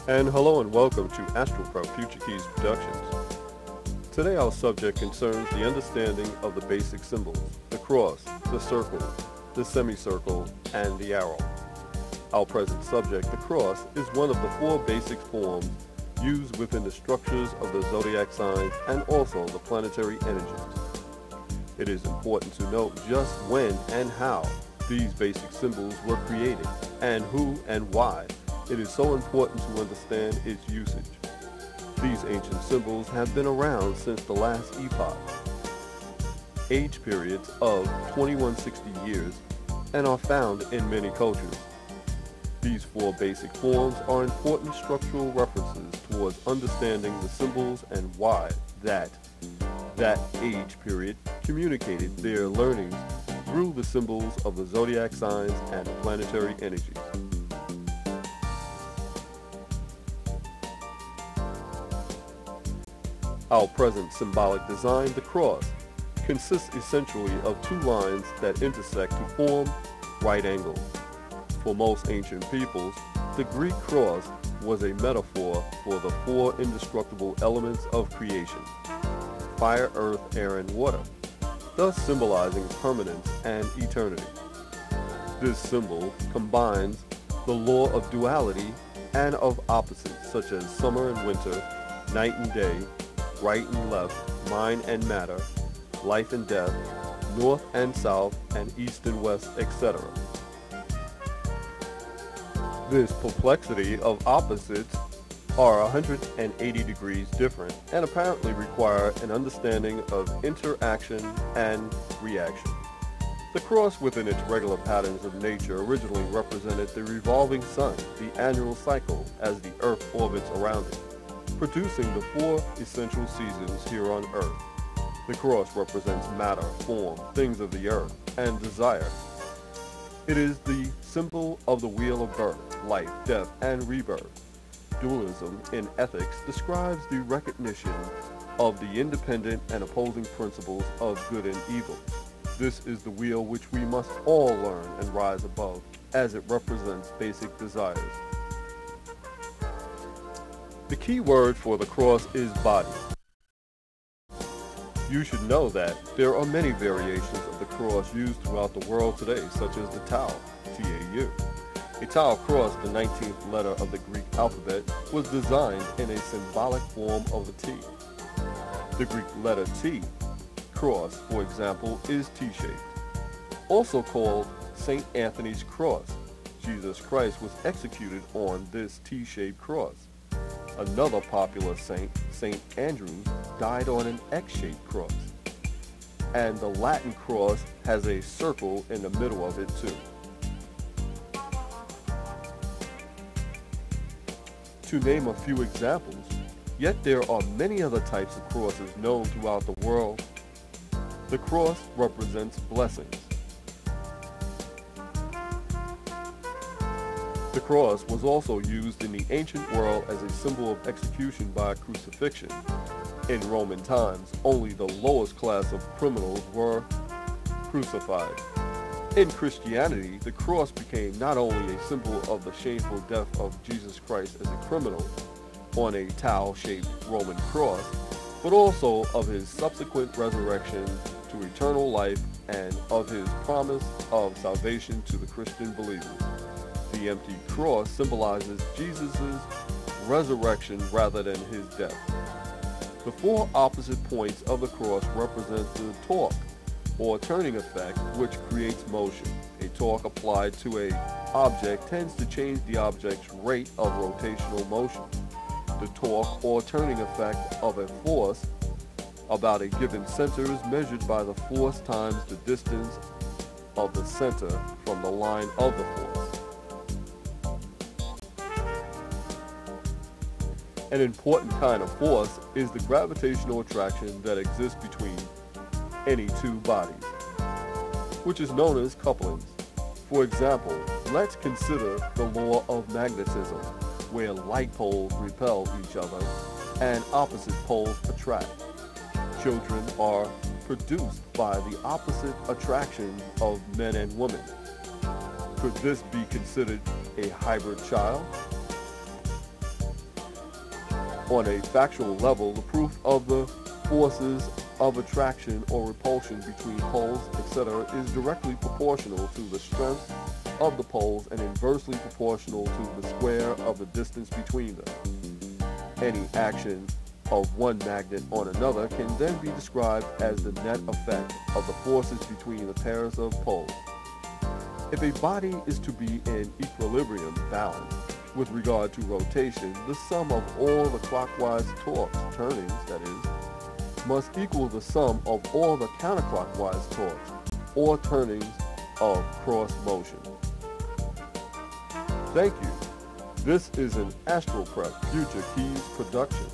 And hello and welcome to ASTRO FUTUREKEYS Productions. Today our subject concerns the understanding of the basic symbols, the cross, the circle, the semicircle, and the arrow. Our present subject, the cross, is one of the four basic forms used within the structures of the Zodiac signs and also the planetary energies. It is important to note just when and how these basic symbols were created, and who and why it is so important to understand its usage. These ancient symbols have been around since the last epoch, age periods of 2160 years, and are found in many cultures. These four basic forms are important structural references towards understanding the symbols and why that age period communicated their learnings through the symbols of the zodiac signs and planetary energies. Our present symbolic design, the cross, consists essentially of two lines that intersect to form right angles. For most ancient peoples, the Greek cross was a metaphor for the four indestructible elements of creation: fire, earth, air, and water, thus symbolizing permanence and eternity. This symbol combines the law of duality and of opposites such as summer and winter, night and day, right and left, mind and matter, life and death, north and south, and east and west, etc. This perplexity of opposites are 180 degrees different and apparently require an understanding of interaction and reaction. The cross within its regular patterns of nature originally represented the revolving sun, the annual cycle, as the earth orbits around it, producing the four essential seasons here on earth. The cross represents matter, form, things of the earth, and desire. It is the symbol of the wheel of birth, life, death, and rebirth. Dualism in ethics describes the recognition of the independent and opposing principles of good and evil. This is the wheel which we must all learn and rise above, as it represents basic desires. The key word for the cross is body. You should know that there are many variations of the cross used throughout the world today, such as the Tau, T-A-U. A Tau cross, the 19th letter of the Greek alphabet, was designed in a symbolic form of the T. The Greek letter T, cross, for example, is T-shaped. Also called St. Anthony's cross, Jesus Christ was executed on this T-shaped cross. Another popular saint, St. Andrew, died on an X-shaped cross. And the Latin cross has a circle in the middle of it too. To name a few examples, yet there are many other types of crosses known throughout the world. The cross represents blessings. The cross was also used in the ancient world as a symbol of execution by crucifixion. In Roman times, only the lowest class of criminals were crucified. In Christianity, the cross became not only a symbol of the shameful death of Jesus Christ as a criminal on a Tau-shaped Roman cross, but also of his subsequent resurrection to eternal life and of his promise of salvation to the Christian believers. The empty cross symbolizes Jesus' resurrection rather than his death. The four opposite points of the cross represent the torque, or turning effect, which creates motion. A torque applied to an object tends to change the object's rate of rotational motion. The torque, or turning effect, of a force about a given center is measured by the force times the distance of the center from the line of the force. An important kind of force is the gravitational attraction that exists between any two bodies, which is known as couplings. For example, let's consider the law of magnetism, where like poles repel each other and opposite poles attract. Children are produced by the opposite attraction of men and women. Could this be considered a hybrid child? On a factual level, the proof of the forces of attraction or repulsion between poles, etc., is directly proportional to the strength of the poles and inversely proportional to the square of the distance between them. Any action of one magnet on another can then be described as the net effect of the forces between the pairs of poles. If a body is to be in equilibrium balance with regard to rotation, the sum of all the clockwise torques, turnings that is, must equal the sum of all the counterclockwise torques, or turnings of cross motion. Thank you. This is an Astro Prep Future Keys production.